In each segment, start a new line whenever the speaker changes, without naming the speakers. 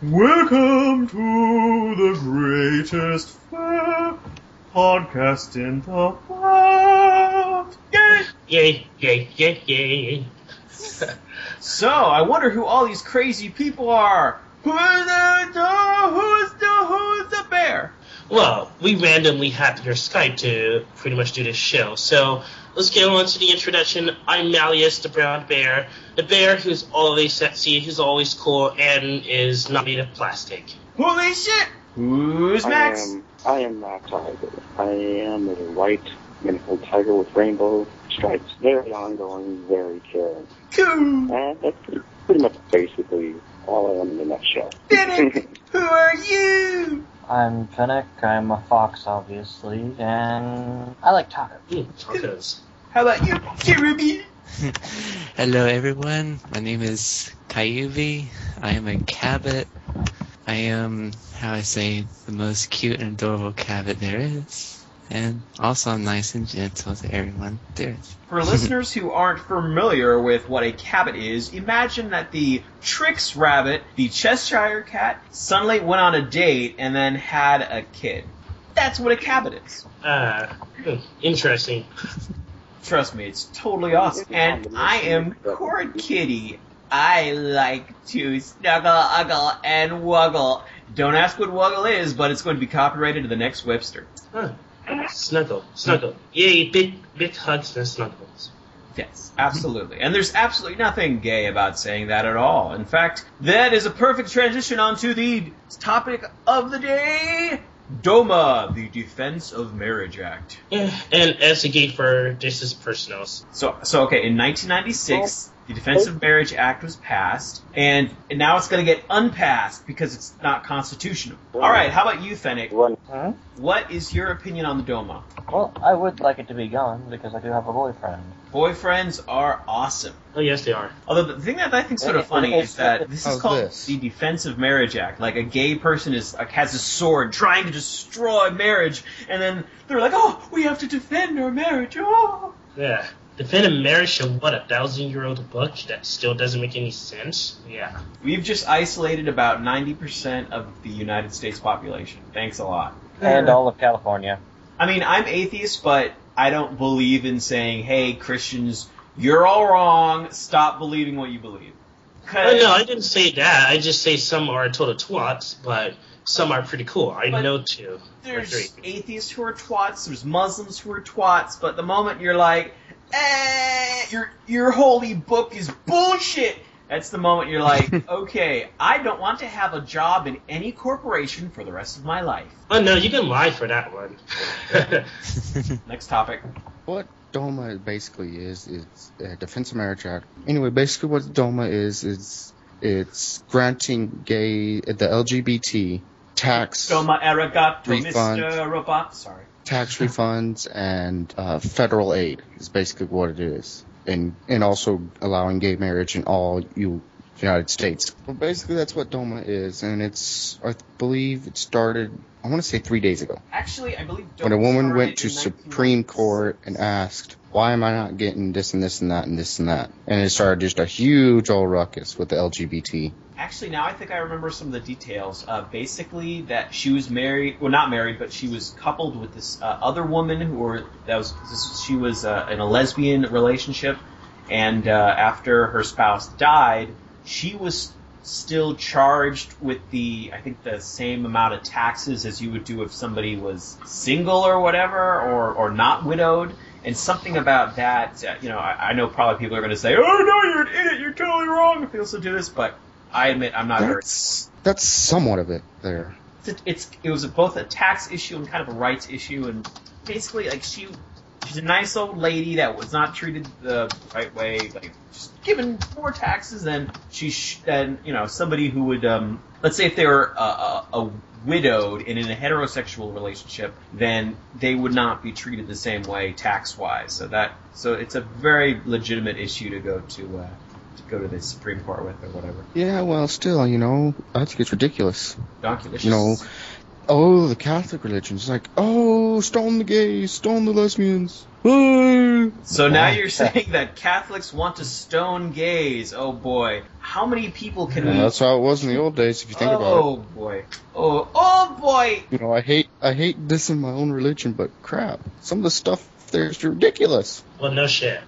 Welcome to the greatest podcast in the world. Yay!
Yay, yay, yay, yay.
So, I wonder who all these crazy people are. Who's the bear?
Well, we randomly hacked your Skype to pretty much do this show, so let's get on to the introduction. I'm Mallius the brown bear, the bear who's always sexy, who's always cool, and is not made of plastic.
Holy shit! Who's Max?
I am Max Tiger. I am a white miniature tiger with rainbow stripes. Very ongoing, very caring.
Cool!
And that's pretty much basically all I am in a nutshell.
Fennec, who are you?
I'm Fennec, I'm a fox, obviously, and I like tacos.
Tacos.
How about you, Kyubey?
Hello everyone, my name is Kyubey. I am a cabbit. I am, how I say, the most cute and adorable cabbit there is. And also I'm nice and gentle to everyone there is.
For listeners who aren't familiar with what a cabbit is, imagine that the Trix rabbit, the Cheshire cat, suddenly went on a date and then had a kid. That's what a cabbit is.
Interesting.
Trust me, it's totally awesome. And I am Khord Kitty. I like to snuggle, uggle, and wuggle. Don't ask what wuggle is, but it's going to be copyrighted to the next Webster.
Huh. Snuggle. Yay, big hugs and snuggles.
Yes, absolutely. And there's absolutely nothing gay about saying that at all. In fact, that is a perfect transition onto the topic of the day, DOMA, the Defense of Marriage Act.
Yeah, and as a gay for this is personal.
So okay, in 1996, the Defense of Marriage Act was passed, and now it's going to get unpassed because it's not constitutional. All right, how about you, Fennec? What is your opinion on the DOMA?
Well, I would like it to be gone, because I do have a boyfriend.
Boyfriends are awesome.
Oh, yes, they are.
Although the thing that I think is sort of funny is that this is called the Defense of Marriage Act. Like a gay person has a sword trying to destroy marriage, and then they're like, oh, we have to defend our marriage. Oh.
Yeah. Defend a marriage of what, 1,000-year-old book that still doesn't make any sense? Yeah.
We've just isolated about 90% of the United States population. Thanks a lot.
And all of California.
I mean, I'm atheist, but I don't believe in saying, hey, Christians, you're all wrong, stop believing what you believe.
Oh, no, I didn't say that. I just say some are total twats, but some are pretty cool. I know two.
There's atheists who are twats, there's Muslims who are twats, but the moment you're like, your holy book is bullshit, that's the moment you're like, okay, I don't want to have a job in any corporation for the rest of my life.
Oh, no, you can lie for that one.
Next topic.
What DOMA basically is a Defense of Marriage Act. Anyway, basically what DOMA is it's granting the LGBT tax
Doma arigato,
refunds,
Mr. Robot. Sorry.
tax refunds and federal aid is basically what it is. And also allowing gay marriage in all United States. Well, basically that's what DOMA is, and I believe it started, I want to say 3 days ago.
Actually, I believe DOMA
when a woman went
started
to
in
Supreme Court and asked, why am I not getting this and this and that and this and that? And it started just a huge old ruckus with the LGBT.
Actually, now I think I remember some of the details. Basically, that she was married, well, not married, but she was coupled with this other woman she was in a lesbian relationship, and after her spouse died, she was still charged with the same amount of taxes as you would do if somebody was single or whatever, or not widowed. And something about that, I know probably people are going to say, oh no, you're an idiot, you're totally wrong if you listen to this, but I admit I'm not very...
That's somewhat of it there.
It was both a tax issue and kind of a rights issue, and basically, like, she's a nice old lady that was not treated the right way, like, just given more taxes than somebody who would, let's say if they were a widowed and in a heterosexual relationship, then they would not be treated the same way tax-wise. So it's a very legitimate issue to go to go to the Supreme Court with or whatever.
Yeah, well, still, you know, I think it's ridiculous.
Donkulicious.
You know, oh, the Catholic religion is like, oh, stone the gays, stone the lesbians.
So now you're saying that Catholics want to stone gays. Oh boy. How many people can we...
That's how it was in the old days, if you think about it.
Oh boy. Oh boy!
You know, I hate dissing my own religion, but crap. Some of the stuff there is ridiculous.
Well, no shit.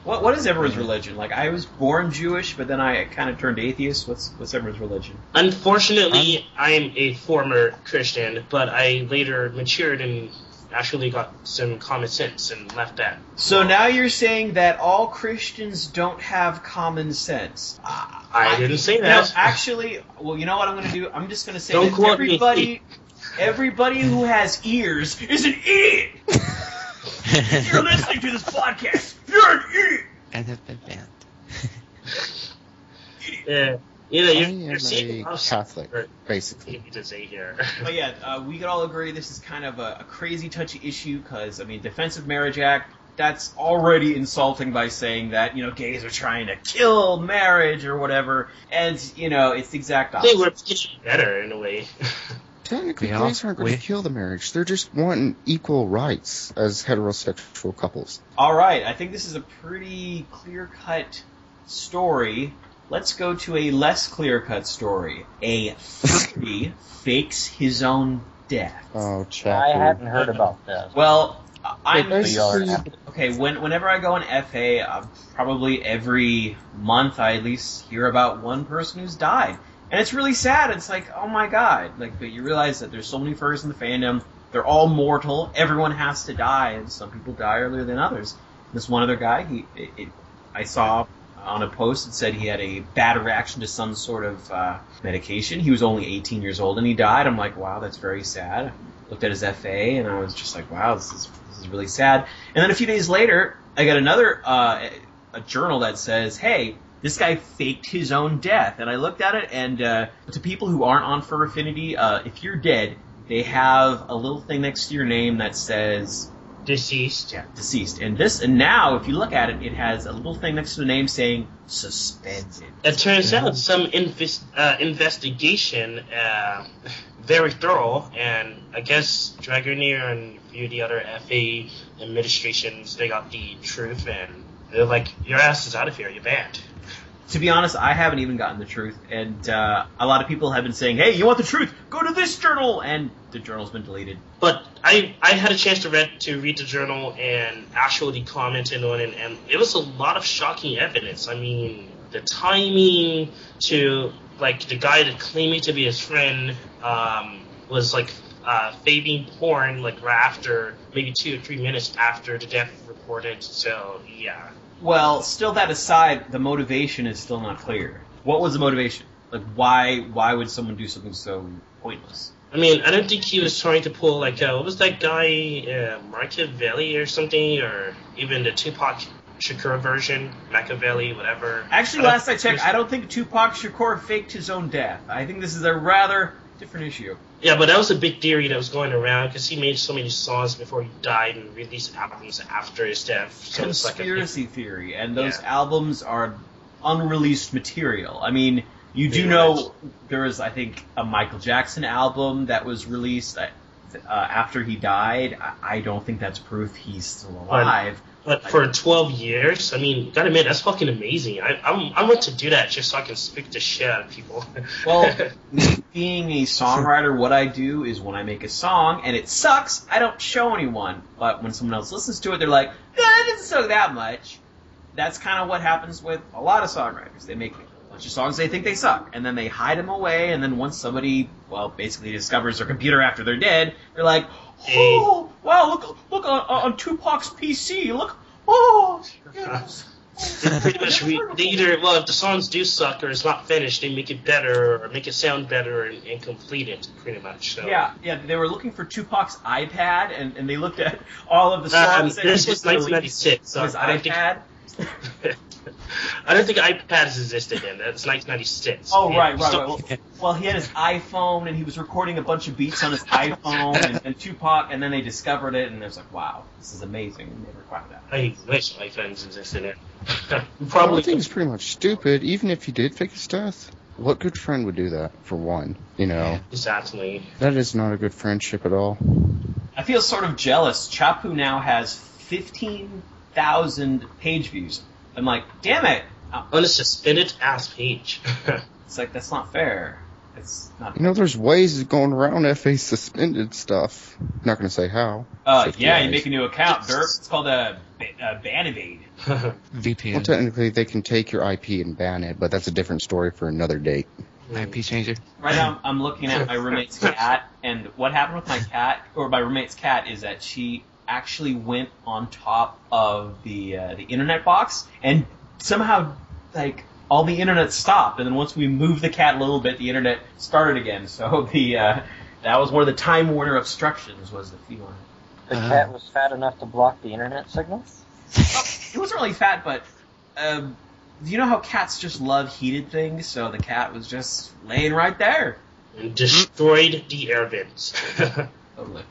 What is everyone's religion? Like, I was born Jewish, but then I kind of turned atheist. What's everyone's religion?
Unfortunately, I'm a former Christian, but I later matured and actually got some common sense and left that.
So now you're saying that all Christians don't have common sense.
I didn't say that.
No, actually, well, you know what I'm going to do? I'm just going to say
Don't
that
quote me.
everybody who has ears is an idiot! If you're listening to this podcast, you're an idiot!
And have been banned.
Yeah. You're seeing
a Catholic, basically.
To say here.
But yeah, we can all agree this is kind of a crazy, touchy issue because, I mean, Defensive Marriage Act, that's already insulting by saying that, you know, gays are trying to kill marriage or whatever, and, you know, it's the exact opposite.
They were getting better in a way.
Technically, gays aren't going to kill the marriage. They're just wanting equal rights as heterosexual couples.
All right, I think this is a pretty clear-cut story. Let's go to a less clear-cut story. A furry fakes his own death.
Oh, Chappie.
I hadn't heard about this.
Well, I'm...
Basically,
Okay, whenever I go on FA, probably every month I at least hear about one person who's died. And it's really sad. It's like, oh my god. Like, but you realize that there's so many furries in the fandom. They're all mortal. Everyone has to die, and some people die earlier than others. This one other guy, I saw on a post that said he had a bad reaction to some sort of medication. He was only 18 years old and he died. I'm like, wow, that's very sad. I looked at his FA and I was just like, wow, this is really sad. And then a few days later, I got another a journal that says, hey, this guy faked his own death. And I looked at it, and to people who aren't on Fur Affinity, if you're dead, they have a little thing next to your name that says...
Deceased.
Yeah, deceased. And now, if you look at it, it has a little thing next to the name saying suspended.
It turns out some investigation, very thorough, and I guess Dragoneer and a few of the other FA administrations, they got the truth, and they're like, your ass is out of here, you're banned.
To be honest, I haven't even gotten the truth, and a lot of people have been saying, hey, you want the truth? Go to this journal! And the journal's been deleted.
But I had a chance to read the journal and actually commented on it, and it was a lot of shocking evidence. I mean, the timing to, like, the guy that claiming to be his friend was, like, fading porn, like, right after, maybe 2 or 3 minutes after the death reported, so, yeah.
Well, still that aside, the motivation is still not clear. What was the motivation? Like, why would someone do something so pointless?
I mean, I don't think he was trying to pull, like, what was that guy, Machiavelli or something, or even the Tupac Shakur version, Machiavelli, whatever.
Actually, last I checked, I don't think Tupac Shakur faked his own death. I think this is a rather different issue.
Yeah, but that was a big theory that was going around, because he made so many songs before he died and released albums after his death. So
conspiracy it's like theory, and those albums are unreleased material. I mean, you do know there was, I think, a Michael Jackson album that was released after he died. I don't think that's proof he's still alive.
But for 12 years, I mean, gotta admit, that's fucking amazing. I want to do that just so I can speak the shit out of people.
Well, being a songwriter, what I do is when I make a song and it sucks, I don't show anyone. But when someone else listens to it, they're like, it doesn't suck that much. That's kind of what happens with a lot of songwriters. They make a bunch of songs they think they suck, and then they hide them away, and then once somebody, well, basically discovers their computer after they're dead, they're like, oh, wow, look on Tupac's PC, look, oh, yes.
They pretty much if the songs do suck or it's not finished, they make it better or make it sound better and complete it, pretty much. So.
Yeah, they were looking for Tupac's iPad, and they looked at all of the songs.
This was 1996. So
his iPad?
I don't think iPads existed then. That's 1996.
Oh, right. Well, he had his iPhone, and he was recording a bunch of beats on his iPhone, and Tupac, and then they discovered it, and it was like, wow, this is amazing. We never found that.
I wish iPhones existed then. Probably.
I think it's pretty much stupid. Even if you did fake his death, what good friend would do that, for one? You know?
Exactly.
That is not a good friendship at all.
I feel sort of jealous. Chapu now has 15,000 page views. I'm like, damn it!
On a suspended ass page.
It's like, that's not fair. It's not.
You know, there's ways of going around FA suspended stuff. Not going to say how.
Yeah, you make a new account, Derp. It's called a ban evade.
VPN.
Well, technically, they can take your IP and ban it, but that's a different story for another date.
IP changer.
Right now, I'm looking at my roommate's cat, and what happened with my cat, or my roommate's cat, is that she actually went on top of the internet box, and somehow, like, all the internet stopped, and then once we moved the cat a little bit, the internet started again. So that was one of the Time Warner obstructions, was the feline.
The cat was fat enough to block the internet signal?
Well, it wasn't really fat, but you know how cats just love heated things? So the cat was just laying right there.
And destroyed the air vents.
Totally.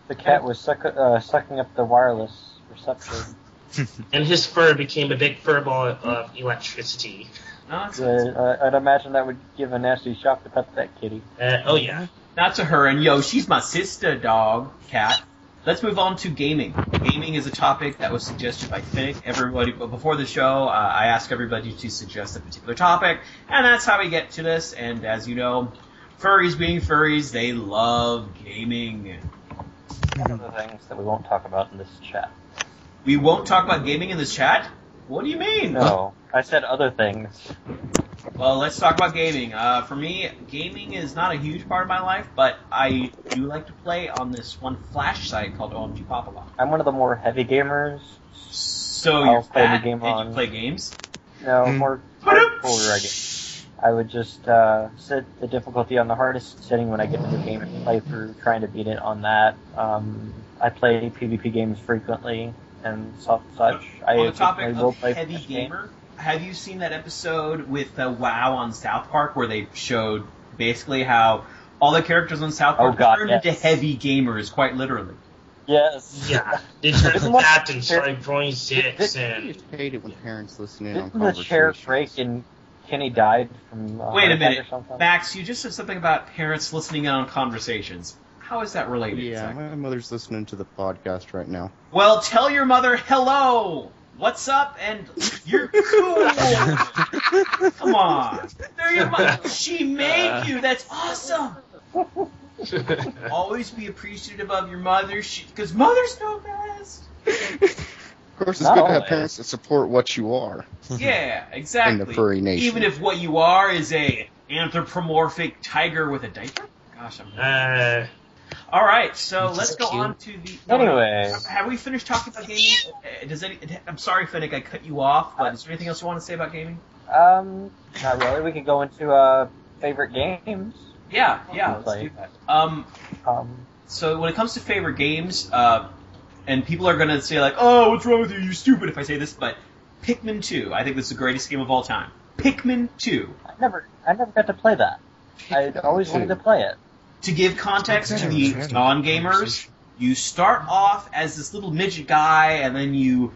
The cat was sucking up the wireless receptor.
And his fur became a big fur ball of electricity.
No, it's
I'd imagine that would give a nasty shock to pet that kitty.
Oh yeah.
not to her, and yo, she's my sister, dog, cat. Let's move on to gaming. Gaming is a topic that was suggested by Fennec. Everybody, before the show, I ask everybody to suggest a particular topic, and that's how we get to this. And as you know, furries being furries, they love gaming.
One of the things that we won't talk about in this chat.
We won't talk about gaming in this chat? What do you mean?
No, I said other things.
Well, let's talk about gaming. For me, gaming is not a huge part of my life, but I do like to play on this one Flash site called OMG Papa.
I'm one of the more heavy gamers.
So
I'll
you're
play the
fat
game
and
on-
you play games?
No, more hardcore, I guess. I would just set the difficulty on the hardest setting when I get into the game and play through, trying to beat it on that. I play PvP games frequently and such.
On the topic
will
of
play
heavy
Flash game.
gamer, have you seen that episode with WoW on South Park where they showed basically how all the characters on South Park turned into heavy gamers, quite literally?
Yes.
Yeah, they turned fat and started growing zits
I
and...
just hate it when parents listen in on
Didn't the chair
conversations.
break and Kenny died from
Wait a minute,
or something?
Max, you just said something about parents listening in on conversations. How is that related?
Yeah,
exactly?
my mother's listening to the podcast right now.
Well, tell your mother hello. What's up? And you're cool. Come on. They're your mother. She made you. That's awesome. Always be appreciative of your mother, because mothers know best.
Of course, it's
Not
good to have
always.
parents that support what you are.
Yeah, exactly.
In the furry nation.
Even if what you are is a anthropomorphic tiger with a diaper. Gosh, I'm. All right, so
Which
let's
is
go
cute.
on to the.
Anyway.
Have we finished talking about gaming? I'm sorry, Fennec, I cut you off, but is there anything else you want to say about gaming?
Not really. We could go into favorite games.
Yeah, let's
Play.
do that. So when it comes to favorite games, and people are going to say like, oh, what's wrong with you, you stupid, if I say this, but Pikmin 2, I think this is the greatest game of all time. Pikmin 2.
I never got to play that. I always wanted to play it.
To give context to the non-gamers, you start off as this little midget guy, and then you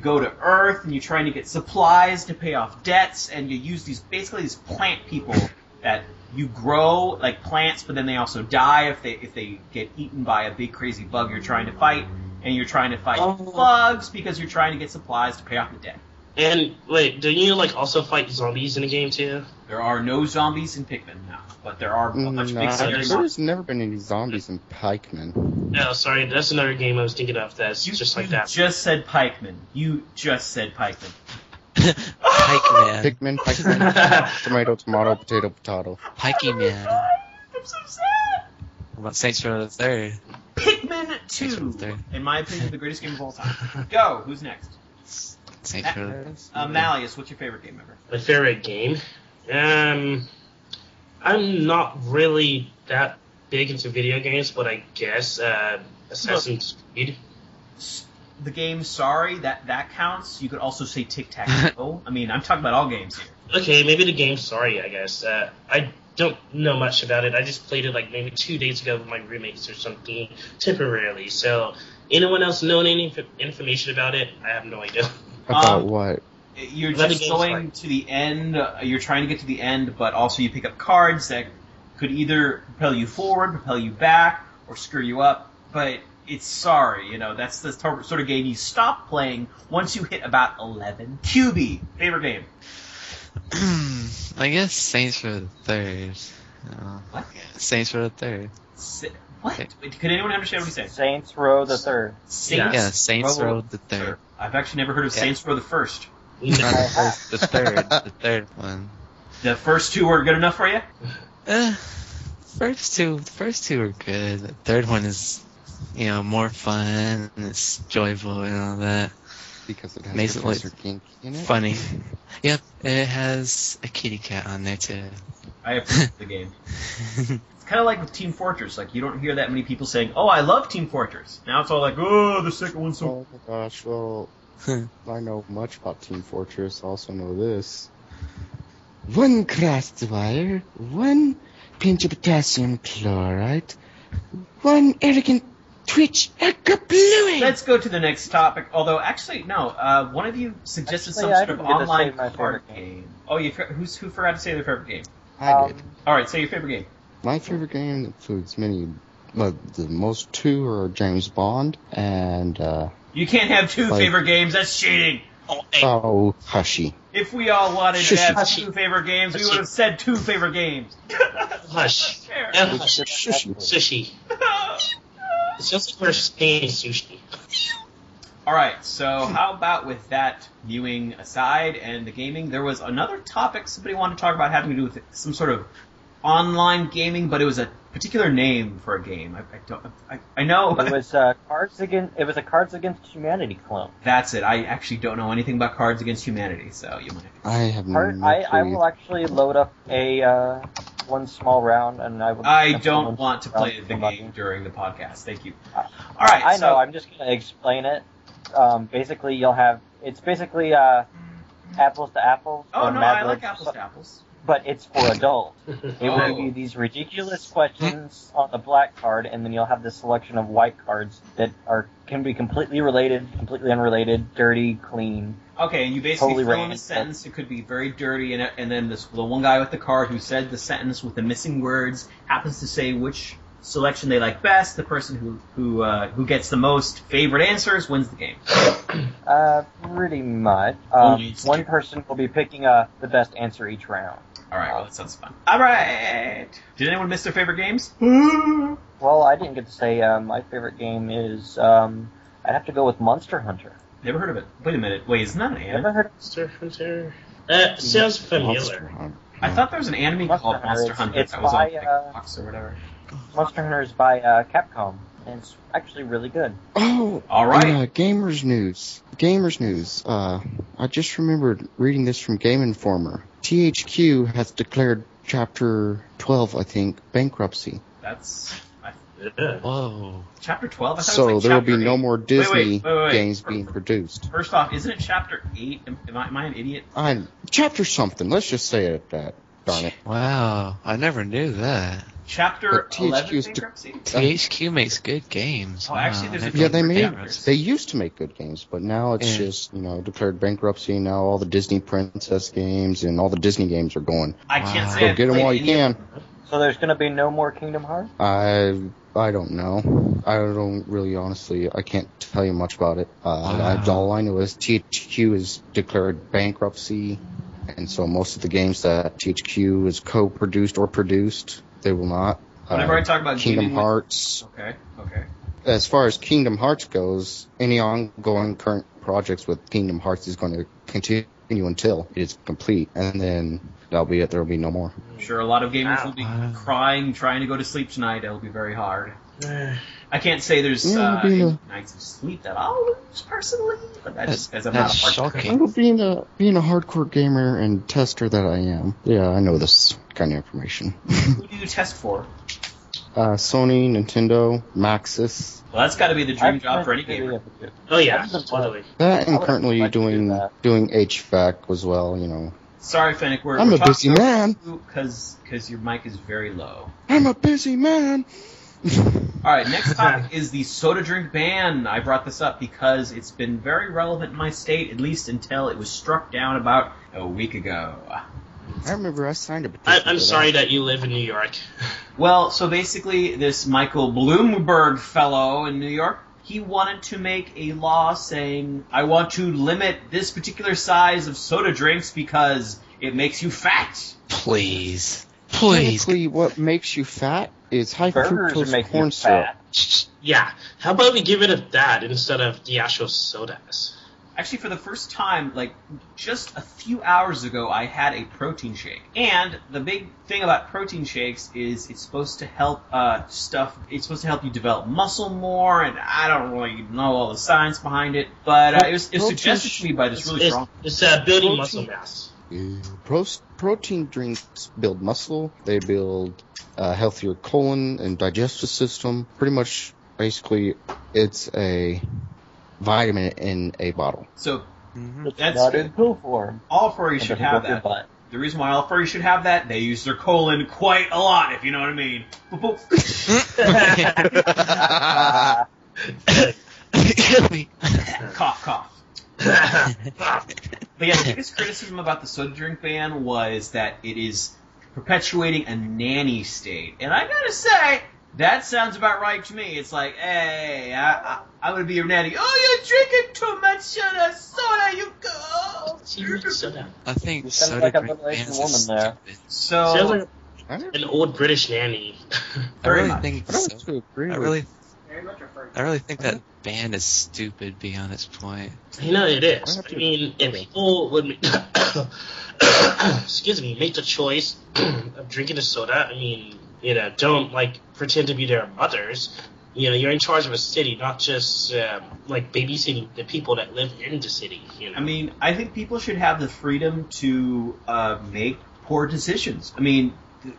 go to Earth, and you're trying to get supplies to pay off debts, and you use these plant people that you grow like plants, but then they also die if they get eaten by a big crazy bug you're trying to fight, and you're trying to fight bugs because you're trying to get supplies to pay off the debt.
And, wait, do you, also fight zombies in the game, too?
There are no zombies in Pikmin now, but there are a bunch of big scary
There's
monsters.
never been any zombies in Pikeman.
No, sorry, that's another game I was thinking of that's just like that.
Just said Pikeman. You just said Pikeman.
Pike Man.
Pikmin. Tomato, potato.
Pikey Man.
I'm so sad.
What about Saints Row the Third?
Pikmin 2, in my opinion, the greatest game of all time. Go. Who's next?
Saints Row.
Mallius, what's your favorite game ever?
My favorite game? I'm not really that big into video games, but I guess Assassin's Creed.
The game, sorry, that counts. You could also say Tic-Tac-Toe. I mean, I'm talking about all games here.
Okay, maybe the game, sorry, I guess. I don't know much about it. I just played it maybe 2 days ago with my roommates or something, temporarily. So, anyone else knowing any information about it? I have no idea.
About what?
you're
Let the
just
game
going to the end. You're trying to get to the end, but also you pick up cards that could either propel you forward, propel you back, or screw you up. But it's sorry, that's the sort of game you stop playing once you hit about 11. Kyubey, favorite game?
I guess Saints Row the Third.
What?
Saints Row the Third.
What? Wait, could anyone understand what he's saying?
Saints Row the Third.
Saints Row the Third.
I've actually never heard of Saints Row the First.
The third one.
The first two were good enough for you?
First two are good. The third one is, more fun and it's joyful and all that.
Because it has
Makes it
Professor King in it.
Funny. Yep, it has a kitty cat on there too.
I appreciate the game. It's kind of like with Team Fortress. Like, you don't hear that many people saying, "Oh, I love Team Fortress." Now it's all like, "Oh, the second one's so..."
Oh my gosh, well, I know much about Team Fortress. I also know this. 1 craft wire, 1 pinch of potassium chloride, 1 arrogant twitch ekabluing.
Let's go to the next topic. Although, actually, no. One of you suggested some
I
sort of
didn't get to
online
say my
card
favorite
game. Oh, who forgot to say their favorite game?
I did.
All right, say your favorite game.
My favorite game includes many, but the most 2 are James Bond and,
You can't have 2 favorite games. That's cheating.
oh, Hushy.
If we all wanted to have
Shush.
2 favorite games, we would have said 2 favorite games.
Hush.
Fair.
Yeah, hush.
Shushi.
Sushi. It's just like we're saying sushi.
All right, so how about with that viewing aside and the gaming, there was another topic somebody wanted to talk about having to do with some sort of online gaming, but it was a particular name for a game. I know.
It was Cards Against Humanity clone.
That's it. I actually don't know anything about Cards Against Humanity, so you might.
I have no
I
clue.
will actually load up a one small round, and I will.
I don't want to play the game during the podcast. Thank you. All right.
I know. I'm just going to explain it. Basically, it's basically apples to apples.
Oh
or
no,
Mad
I like
Libs,
apples to apples.
But it's for adults. It will give you these ridiculous questions on the black card, and then you'll have this selection of white cards that can be completely related, completely unrelated, dirty, clean.
Okay, and you basically
Totally
fill in a
random.
sentence. It could be very dirty, and then the one guy with the card who said the sentence with the missing words happens to say which selection they like best. The person who gets the most favorite answers wins the game.
Pretty much. One person will be picking the best answer each round.
All right, well, that sounds fun. All right. Did anyone miss their favorite games?
Well, I didn't get to say my favorite game is. I'd have to go with Monster Hunter.
Never heard of it. Wait a minute. Wait, isn't that an anime?
Never heard of
Monster Hunter. Sounds familiar.
I thought there was an anime
Monster
called
Hunter.
Monster Hunter
It's
that was
by,
on like, Fox or whatever.
Monster Hunter is by Capcom, and it's actually really good.
Oh,
All right.
Gamers News. I just remembered reading this from Game Informer. THQ has declared Chapter 12, I think, bankruptcy.
That's
Whoa.
Chapter 12. I thought it
So
was like
there will
Chapter
be no
8.
more Disney
wait.
games being produced.
First off, isn't it Chapter 8? Am I an idiot?
Chapter something. Let's just say it that. Darn it.
Wow. I never knew that.
Chapter
But
11
THQ's
bankruptcy?
THQ makes good games.
Oh, actually, there's a
Wow.
Yeah, they made.
Bankruptcy.
They used to make good games, but now it's just declared bankruptcy. Now all the Disney princess games and all the Disney games are going.
I can't
Wow.
say
Go
I've
get them
played
while you
any of
can.
them.
So there's going to be no more Kingdom Hearts?
I don't know. I don't really, honestly, I can't tell you much about it. All I know is THQ has declared bankruptcy, and so most of the games that THQ has co-produced or produced, they will not.
Whenever I talk about
Kingdom
gaming-
Hearts.
Okay.
As far as Kingdom Hearts goes, any ongoing current projects with Kingdom Hearts is going to continue until it is complete, and then that'll be it. There will be no more.
I'm sure a lot of gamers will be
Wow.
crying, trying to go to sleep tonight. It'll be very hard. I can't say there's
Yeah, it'll be
any nights of sleep that I'll lose personally, but that's just because I'm not a
That's
hardcore.
shocking.
Well, being a hardcore gamer and tester that I am, yeah, I know this kind of information.
Who do you test for?
Sony, Nintendo, Maxis.
Well, that's got to be the dream job for any gamer.
Oh yeah,
I've been
totally.
That and
I would
currently
like to do
doing
that.
HVAC as well.
Sorry, Fennec, we're
I'm a busy man.
because your mic is very low.
I'm a busy man.
All All right, next topic is the soda drink ban. I brought this up because it's been very relevant in my state, at least until it was struck down about a week ago.
I remember I signed a petition.
I'm sorry that you live in New York.
Well, so basically, this Michael Bloomberg fellow in New York, he wanted to make a law saying, I want to limit this particular size of soda drinks because it makes you fat.
Please.
Technically, what makes you fat is high
Burgers
fructose
make
corn
you
syrup.
fat.
Yeah. How about we get rid of that instead of the actual sodas?
Actually, for the first time, like, just a few hours ago, I had a protein shake. And the big thing about protein shakes is it's supposed to help it's supposed to help you develop muscle more, and I don't really know all the science behind it, but it was suggested to me by this really strong...
It's building muscle mass.
Protein drinks build muscle. They build a healthier colon and digestive system. Pretty much, basically, it's a vitamin in a bottle.
So,
That's not in pill form.
all furries should have that. The reason why all furries should have that, they use their colon quite a lot, if you know what I mean. Boop, boop. Cough, cough. But yeah, the biggest criticism about the soda drink ban was that it is perpetuating a nanny state. And I gotta say, that sounds about right to me. It's like, hey, I'm gonna be your nanny. Oh, you're drinking too much soda, you go.
Soda.
I think
You sound
soda
like a
drink
middle-aged
bans
woman
is
there.
stupid.
So,
Sounds like an old British nanny.
I really
much.
think
I don't
so.
agree
I
with
really think that ban is stupid beyond its point.
You know it is. I mean, if people would make, excuse me, make the choice of drinking a soda, I mean, don't pretend to be their mothers. You're in charge of a city, not just babysitting the people that live in the city.
I mean, I think people should have the freedom to make poor decisions. I mean,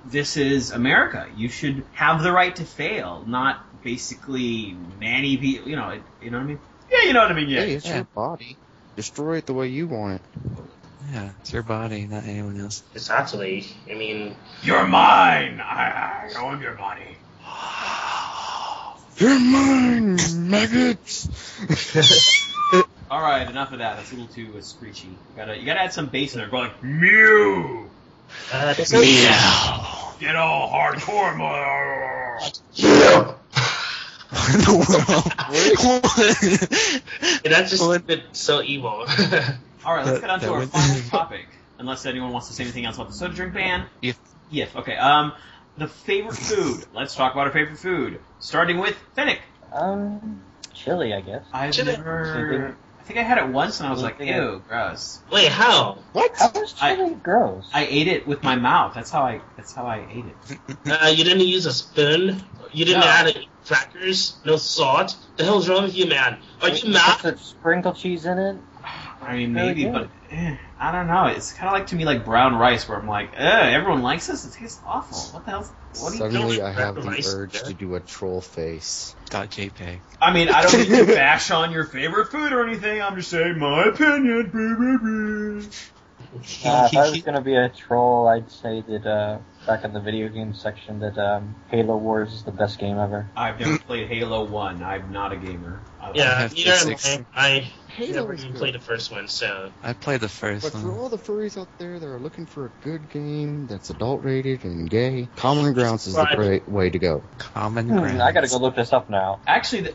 this is America. You should have the right to fail, not basically nanny people. You know what I mean? Yeah, you know what I mean. Yeah.
Hey, it's your body. Destroy it the way you want it.
Yeah, it's your body, not anyone else.
Exactly. I mean,
You're mine. I own your body.
You're mine, maggots!
All right, enough of that. That's a little too screechy. You gotta add some bass in there. Go like mew.
Meow.
Get all hardcore, mother.
What in the world?
that's just a bit so evil.
All right, let's get on to
That
our
would-
final topic. Unless anyone wants to say anything else about the soda drink ban.
Yif.
Okay. The favorite food. Let's talk about our favorite food. Starting with Fennec.
Chili, I guess.
I
Chili.
think I had it once and I was like, ew, gross.
Wait, how?
What?
How is chili gross?
I ate it with my mouth. That's how I ate it.
You didn't use a spoon? You didn't
No.
add any crackers? No salt? The hell's wrong with you, man? Are you mad?
Put sprinkle cheese in it?
I mean,
Really
maybe,
good.
but I don't know. It's kind of like to me like brown rice, where I'm like, everyone likes this. It tastes awful. What the hell? What do you?
Suddenly I have
Rice.
the urge to do a troll face.
.jpg.
I mean, I don't need to bash on your favorite food or anything. I'm just saying my opinion.
If I was going to be a troll, I'd say that, back in the video game section, that Halo Wars is the best game ever.
I've never played Halo 1. I'm not a gamer.
Yeah,
have
neither am
physics.
I. I
Halo
never
is
even
good.
played the first one, so.
I played the first
But for
one.
all the furries out there that are looking for a good game that's adult rated and gay, Common Grounds is the great way to go.
Common ground.
I gotta go look this up now.
Actually,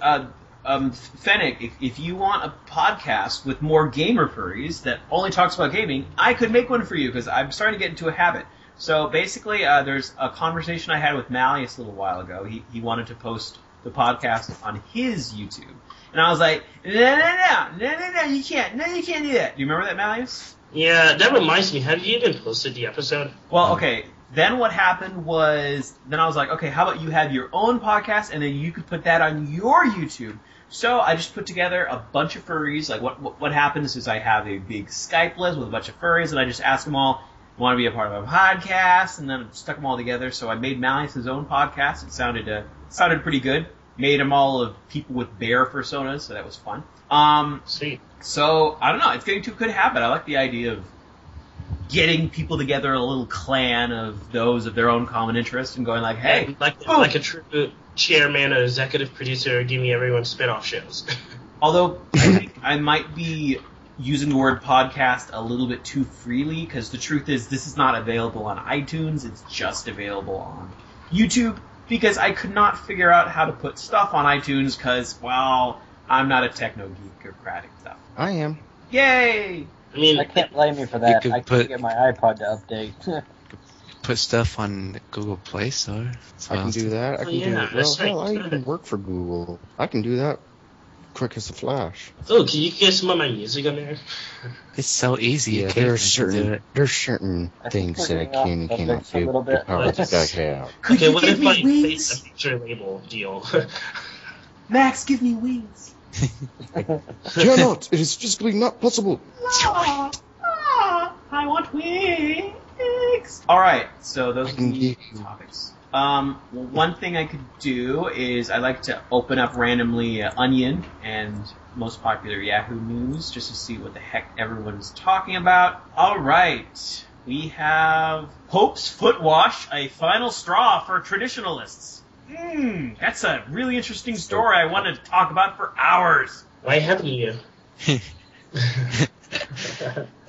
Fennec, if you want a podcast with more gamer furries that only talks about gaming, I could make one for you because I'm starting to get into a habit. So basically, there's a conversation I had with Mallius a little while ago. He wanted to post the podcast on his YouTube. And I was like, no, you can't. No, you can't do that. Do you remember that, Mallius?
Yeah, that reminds me, have you even posted the episode?
Well, okay. Then what happened was, then I was like, okay, how about you have your own podcast and then you could put that on your YouTube. So I just put together a bunch of furries. Like what happens is I have a big Skype list with a bunch of furries and I just ask them all, want to be a part of a podcast, and then I stuck them all together. So I made Mallius his own podcast. It sounded pretty good. Made them all of people with bear personas, so that was fun.
Sweet.
So I don't know. It's getting to a good habit. I like the idea of getting people together in a little clan of those of their own common interest and going like, hey,
like a true chairman or executive producer giving everyone spin-off shows.
Although I think I might be using the word podcast a little bit too freely, because the truth is this is not available on iTunes, it's just available on YouTube, because I could not figure out how to put stuff on iTunes because, well, I'm not a techno-geek-ocratic stuff.
I am.
Yay!
I mean, I can't blame you for that. I
can't
get my iPod to update.
Put stuff on the Google Play Store.
I can do that. I can do it. Well, hell, I even work for Google. I can do that quick as a flash.
Oh, can you get some of my music on there?
It's so easy.
Yeah, there's certain things that I can and cannot do with the powers that I have.
Okay, what if I face a picture label deal?
Max, give me wings.
Cannot! It is physically not possible.
I want wings. All right, so those are the topics. One thing I could do is I like to open up randomly Onion and most popular Yahoo News just to see what the heck everyone's talking about. All right, we have Pope's Foot Wash, a final straw for traditionalists. That's a really interesting story I wanted to talk about for hours.
Why haven't you?
I'm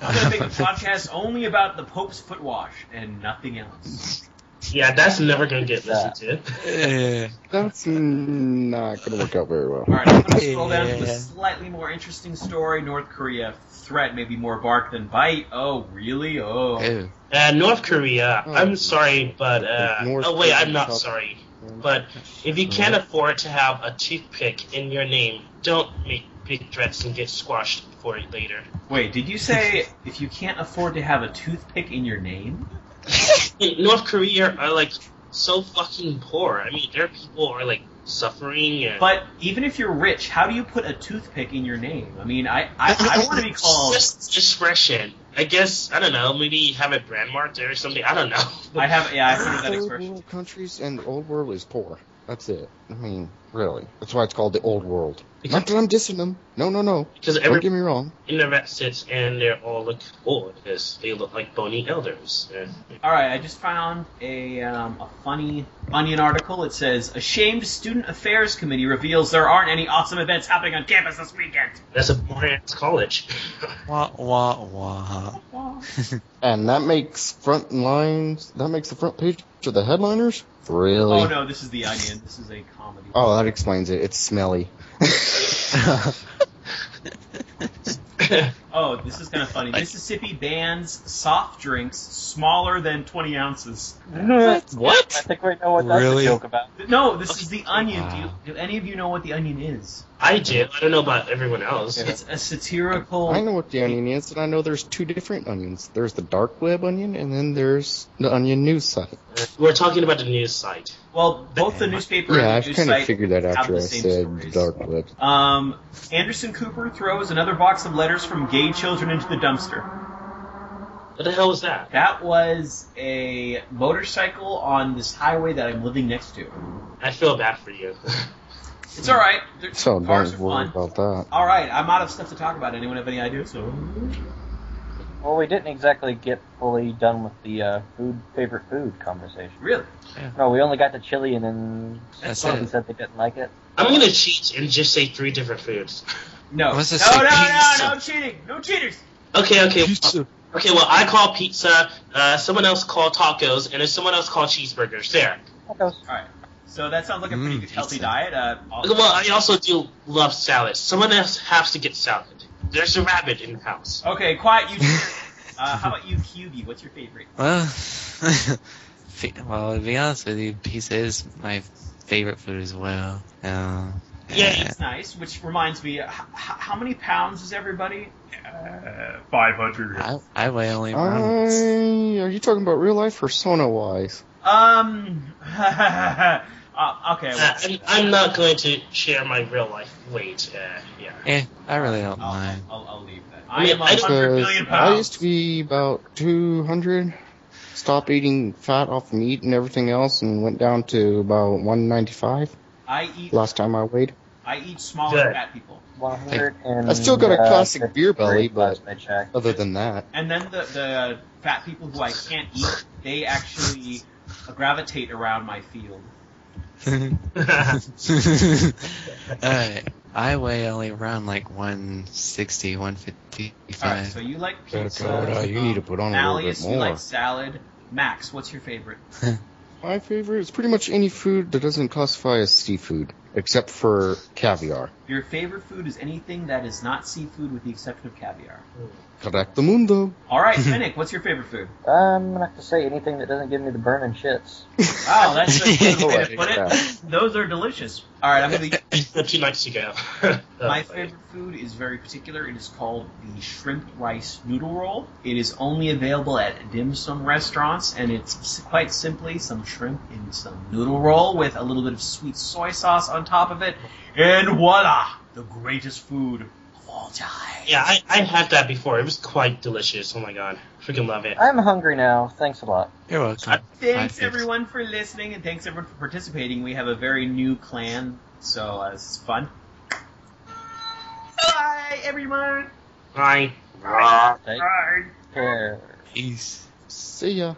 going to make a podcast only about the Pope's Foot Wash and nothing else.
Yeah, that's never going to get listened to.
That's not going to work out very well.
All right, I'm going to scroll down to a slightly more interesting story. North Korea threat, maybe more bark than bite. Oh, really? Oh.
North Korea, I'm sorry, but... I'm not sorry. But if you can't afford to have a toothpick in your name, don't make big threats and get squashed for it later.
Wait, did you say if you can't afford to have a toothpick in your name?
North Korea are, like, so fucking poor. I mean, their people are, like, suffering. And...
But even if you're rich, how do you put a toothpick in your name? I mean, I want to be called...
Just expression. I guess, I don't know, maybe have it brand marked there or something. I don't know.
I've heard that expression.
World countries and the old world is poor. That's it. I mean, really. That's why it's called the old world. Not that I'm dissing them. No.
Because
don't get me wrong.
In the vet sits and they all look old because they look like bony elders.
All right, I just found a funny Onion article. It says, "Ashamed Student Affairs Committee reveals there aren't any awesome events happening on campus this weekend."
That's a boring-ass college.
Wah, wah, wah.
And that makes the front page of the headliners? Really?
Oh, no, this is the Onion. This is a comedy.
Oh, that explains it. It's smelly.
Oh, this is kind of funny. Mississippi bans soft drinks smaller than 20 ounces.
What?
I think we know what that's a joke about.
No, this is the Onion. Do any of you know what the Onion is?
I do. I don't know about everyone else.
It's a satirical...
I know what the Onion is, and I know there's two different onions. There's the dark web onion, and then there's the Onion news site.
We're talking about the news site.
Well, both the newspaper and the news
kind
site
of figured that
have
after
the
I
same
said
stories.
dark web.
Anderson Cooper throws another box of letters from gay children into the dumpster.
What the hell was that?
That was a motorcycle on this highway that I'm living next to.
I feel bad for you.
It's all right.
So
Cars
don't
are
worry
fun.
about that.
All right, I'm out of stuff to talk about. Anyone have any ideas?
Well, we didn't exactly get fully done with the favorite food conversation.
Really?
Yeah.
No, we only got to chili, and then
That's
someone
it.
said they didn't like it.
I'm going to cheat and just say 3 different foods.
No.
What's this?
No,
Pizza.
no cheating. No cheaters.
Okay. Okay, well, I call pizza, someone else called tacos, and then someone else called cheeseburgers. There.
That goes.
All right. So that sounds like a pretty good healthy
pizza.
diet.
Well, I also do love salad. Someone else has to get salad. There's a rabbit in the house.
Okay, quiet, you two. How about you, Kyubey? What's your favorite?
Well, to be honest with you, pizza is my favorite food as well.
Yeah,
It's nice, which reminds me, how many pounds is everybody? 500.
I weigh only around.
Are you talking about real life or Persona-wise?
Okay. Well,
I'm not going to share my real life weight. Yeah.
I really don't mind.
I'll leave that.
I
I
mean,
am 100 million pounds.
I used to be about 200. Stopped eating fat off meat and everything else, and went down to about 195.
I eat
last time I weighed.
I eat smaller
Good.
fat people.
100 and
I still got a classic beer belly,
last
but
I checked.
other than that,
And then the fat people who I can't eat, they actually gravitate around my field.
Alright, I weigh only around like 160, 155.
Alright, so you like pizza.
you need to put on a little bit
Mallius, you
more.
like salad. Max, what's your favorite?
My favorite is pretty much any food that doesn't classify as seafood, except for caviar.
Your favorite food is anything that is not seafood with the exception of caviar.
Correcto mundo.
Alright, Fennec, what's your favorite food?
I'm gonna have to say anything that doesn't give me the burning shits.
Wow, that's a good way to
Like
put it.
that.
Those are delicious. Alright, I'm gonna be...
2 nights ago.
My favorite food is very particular. It is called the shrimp rice noodle roll. It is only available at dim sum restaurants, and it's quite simply some shrimp in some noodle roll with a little bit of sweet soy sauce on top of it, and voila, the greatest food of all time.
Yeah, I had that before. It was quite delicious. Oh my god. Freaking love it.
I'm hungry now. Thanks a lot.
You're welcome.
Thanks everyone for listening, and thanks everyone for participating. We have a very new clan, so this is fun. Bye, everyone.
Bye.
Take care.
Peace.
See ya.